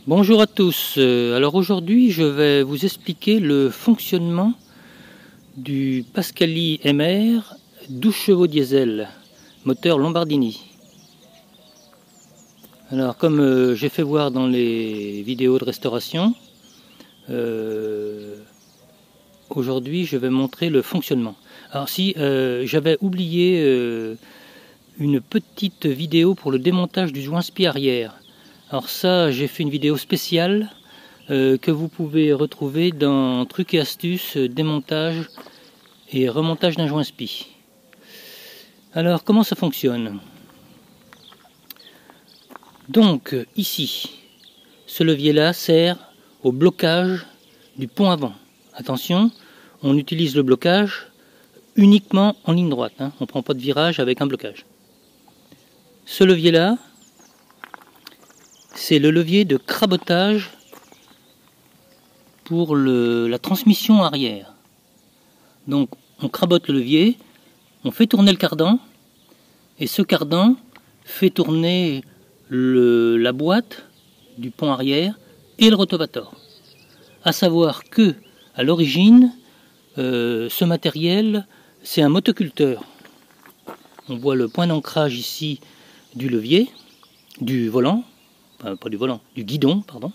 Bonjour à tous, alors aujourd'hui je vais vous expliquer le fonctionnement du Pascali MR 12 chevaux diesel, moteur Lombardini. Alors comme j'ai fait voir dans les vidéos de restauration, aujourd'hui je vais montrer le fonctionnement. Alors si j'avais oublié une petite vidéo pour le démontage du joint spi arrière. Alors ça, j'ai fait une vidéo spéciale que vous pouvez retrouver dans Trucs et astuces, démontage et remontage d'un joint spi. Alors, comment ça fonctionne? Donc, ici, ce levier-là sert au blocage du pont avant. Attention, on utilise le blocage uniquement en ligne droite. On ne prend pas de virage avec un blocage. Ce levier-là, c'est le levier de crabotage pour la transmission arrière. Donc on crabote le levier, on fait tourner le cardan, et ce cardan fait tourner la boîte du pont arrière et le rotovator. À savoir que, à l'origine, ce matériel, c'est un motoculteur. On voit le point d'ancrage ici du levier, du volant, pas du volant, du guidon, pardon.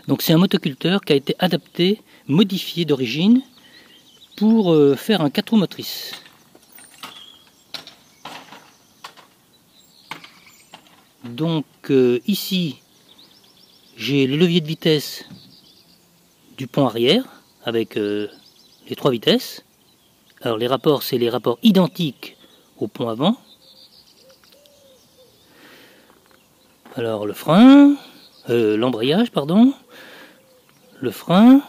Donc c'est un motoculteur qui a été adapté, modifié d'origine pour faire un 4 roues motrices. Donc ici j'ai le levier de vitesse du pont arrière avec les 3 vitesses. Alors les rapports, c'est les rapports identiques au pont avant. Alors le frein, l'embrayage, pardon, le frein,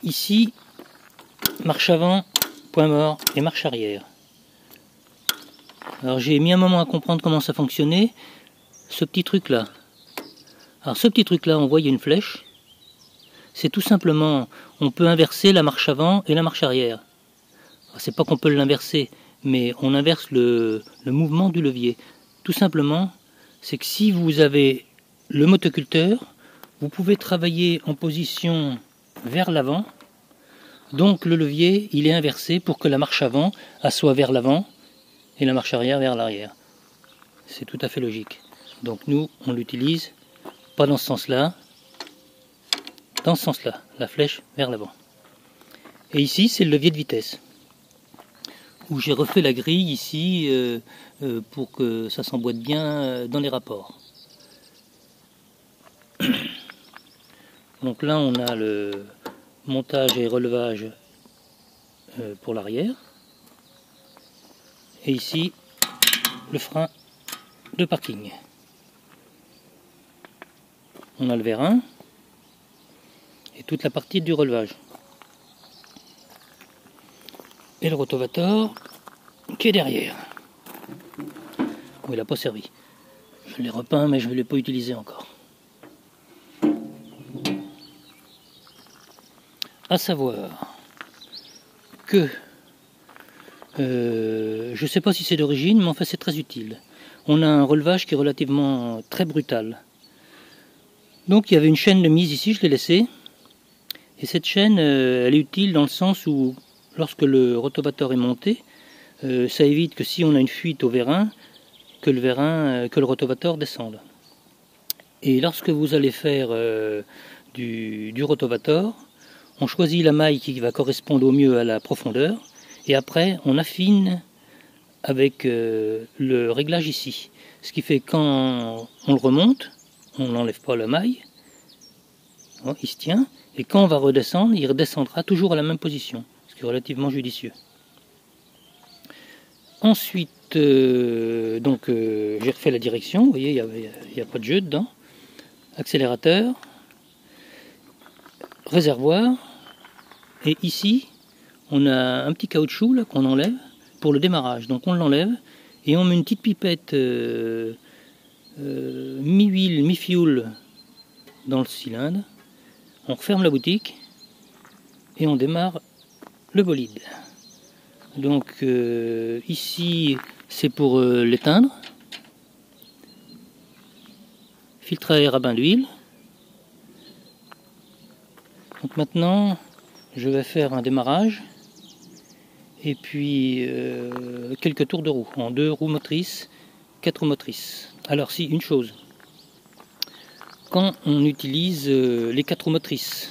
ici, marche avant, point mort et marche arrière. Alors j'ai mis un moment à comprendre comment ça fonctionnait, ce petit truc là. Alors ce petit truc là, on voit il y a une flèche. C'est tout simplement, on peut inverser la marche avant et la marche arrière. C'est pas qu'on peut l'inverser, mais on inverse le mouvement du levier. Tout simplement, c'est que si vous avez le motoculteur, vous pouvez travailler en position vers l'avant. Donc le levier, il est inversé pour que la marche avant soit vers l'avant et la marche arrière vers l'arrière. C'est tout à fait logique. Donc nous, on l'utilise pas dans ce sens-là, dans ce sens-là, la flèche vers l'avant. Et ici, c'est le levier de vitesse, où j'ai refait la grille ici pour que ça s'emboîte bien dans les rapports. Donc là, on a le montage et relevage pour l'arrière. Et ici, le frein de parking. On a le vérin et toute la partie du relevage. Et le rotovator qui est derrière. Bon, il n'a pas servi. Je l'ai repeint mais je ne l'ai pas utilisé encore. À savoir que je ne sais pas si c'est d'origine, mais enfin c'est très utile. On a un relevage qui est relativement très brutal. Donc il y avait une chaîne de mise ici, je l'ai laissée. Et cette chaîne, elle est utile dans le sens où, lorsque le rotovator est monté, ça évite que si on a une fuite au vérin, que le rotovator descende. Et lorsque vous allez faire du rotovator, on choisit la maille qui va correspondre au mieux à la profondeur, et après on affine avec le réglage ici. Ce qui fait que quand on le remonte, on n'enlève pas la maille, il se tient, et quand on va redescendre, il redescendra toujours à la même position, ce qui est relativement judicieux. Ensuite, j'ai refait la direction, vous voyez, il n'y a pas de jeu dedans. Accélérateur, réservoir, et ici, on a un petit caoutchouc là qu'on enlève pour le démarrage. Donc on l'enlève et on met une petite pipette mi-huile, mi-fioul dans le cylindre. On referme la boutique et on démarre le bolide. Donc ici c'est pour l'éteindre. Filtre à air à bain d'huile. Donc maintenant je vais faire un démarrage et puis quelques tours de roue en 2 roues motrices, 4 roues motrices. Alors si, une chose, quand on utilise les 4 roues motrices,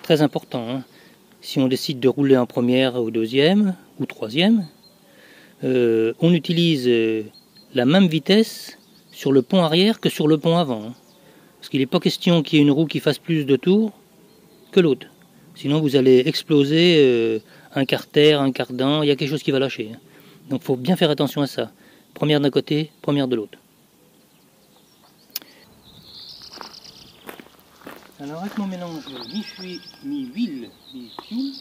très important, hein, si on décide de rouler en première ou deuxième ou troisième, on utilise la même vitesse sur le pont arrière que sur le pont avant. Hein, parce qu'il n'est pas question qu'il y ait une roue qui fasse plus de tours que l'autre. Sinon vous allez exploser un carter, un cardan, il y a quelque chose qui va lâcher. Hein. Donc il faut bien faire attention à ça. Première d'un côté, première de l'autre. Alors avec mon mélange mi-huile, mi-fuel,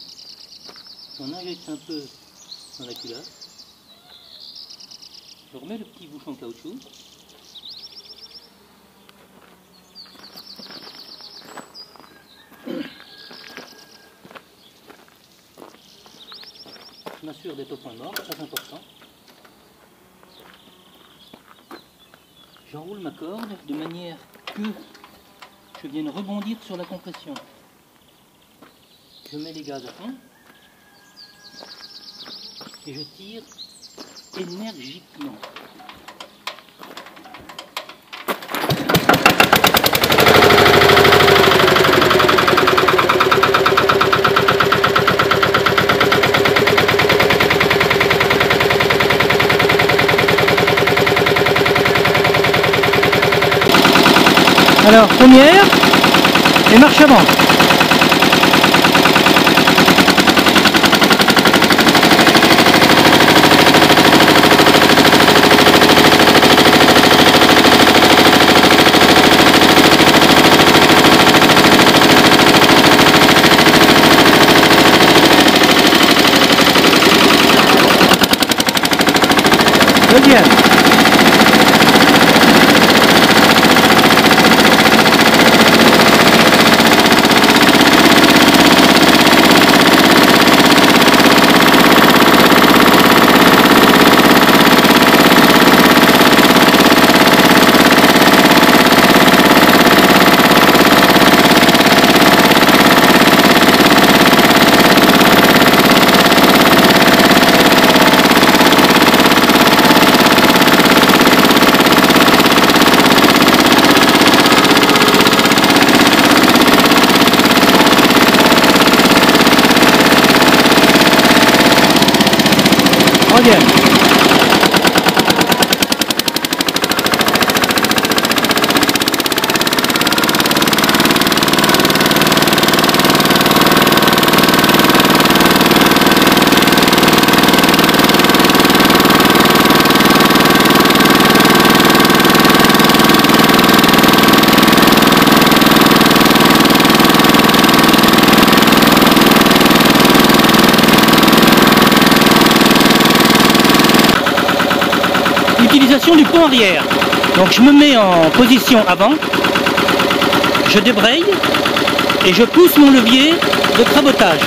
j'en injecte un peu dans la culasse. Je remets le petit bouchon caoutchouc. Je m'assure d'être au point mort, très important. J'enroule ma corde de manière que je vienne rebondir sur la compression. Je mets les gaz à fond et je tire énergiquement. Alors, première et marche avant. Deuxième. Troisième. Utilisation du pont arrière. Donc je me mets en position avant, je débraye et je pousse mon levier de crabotage.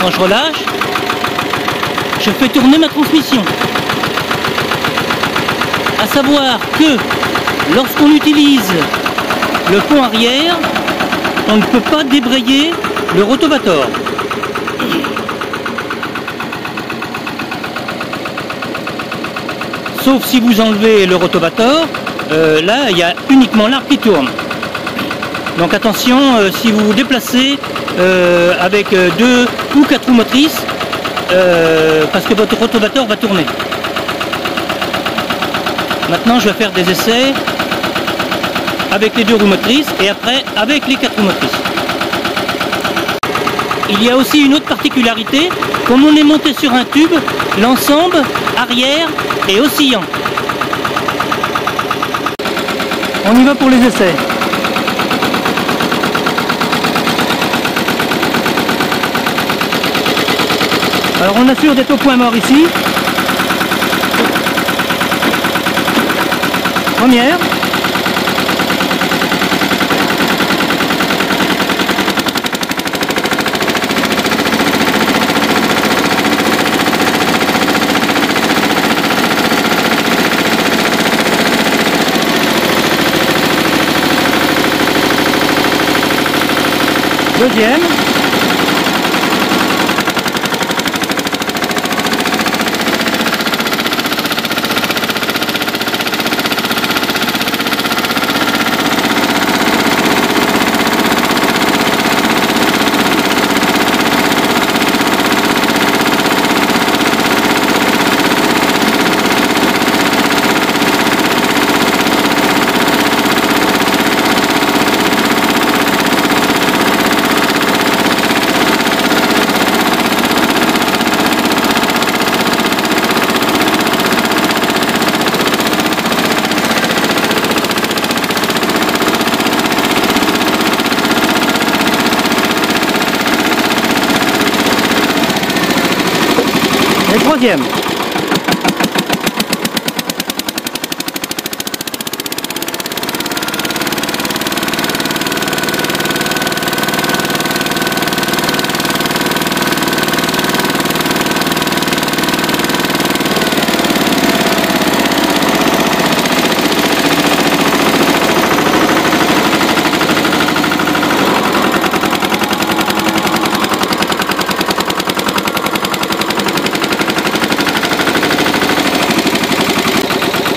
Quand je relâche, je fais tourner ma transmission. À savoir que lorsqu'on utilise le pont arrière, on ne peut pas débrayer le rotovator. Sauf si vous enlevez le rotovator, là il y a uniquement l'arc qui tourne. Donc attention, si vous vous déplacez avec 2 ou 4 roues motrices, parce que votre rotovator va tourner. Maintenant je vais faire des essais avec les 2 roues motrices et après avec les 4 roues motrices. Il y a aussi une autre particularité, comme on est monté sur un tube, l'ensemble arrière est oscillant. On y va pour les essais. Alors on assure d'être au point mort ici. Première. Deuxième. Et troisième.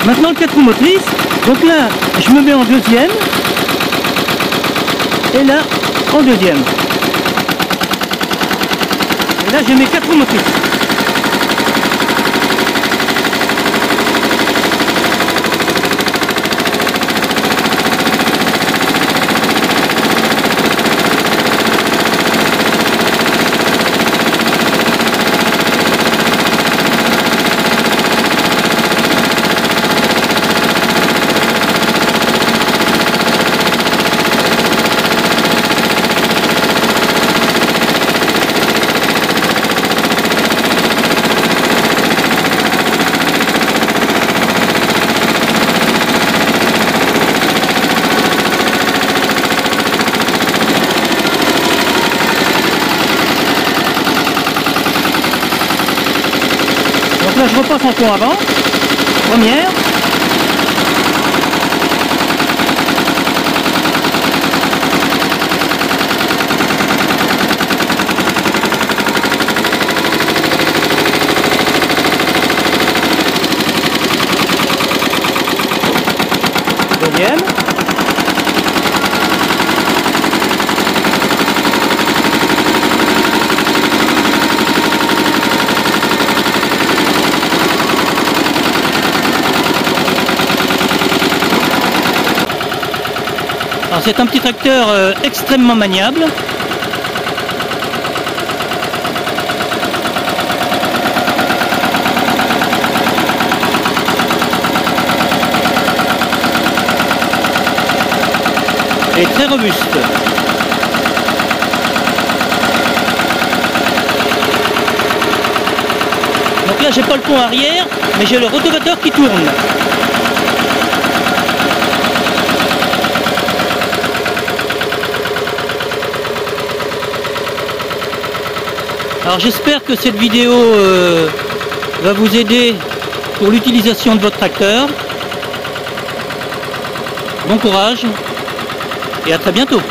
Maintenant le 4 roues motrices, donc là je me mets en deuxième et là en deuxième. Et là j'ai mes 4 roues motrices. Donc là je repasse en pont avant, première. Deuxième. Alors c'est un petit tracteur extrêmement maniable. Et très robuste. Donc là j'ai pas le pont arrière, mais j'ai le rotavateur qui tourne. Alors j'espère que cette vidéo va vous aider pour l'utilisation de votre tracteur. Bon courage et à très bientôt.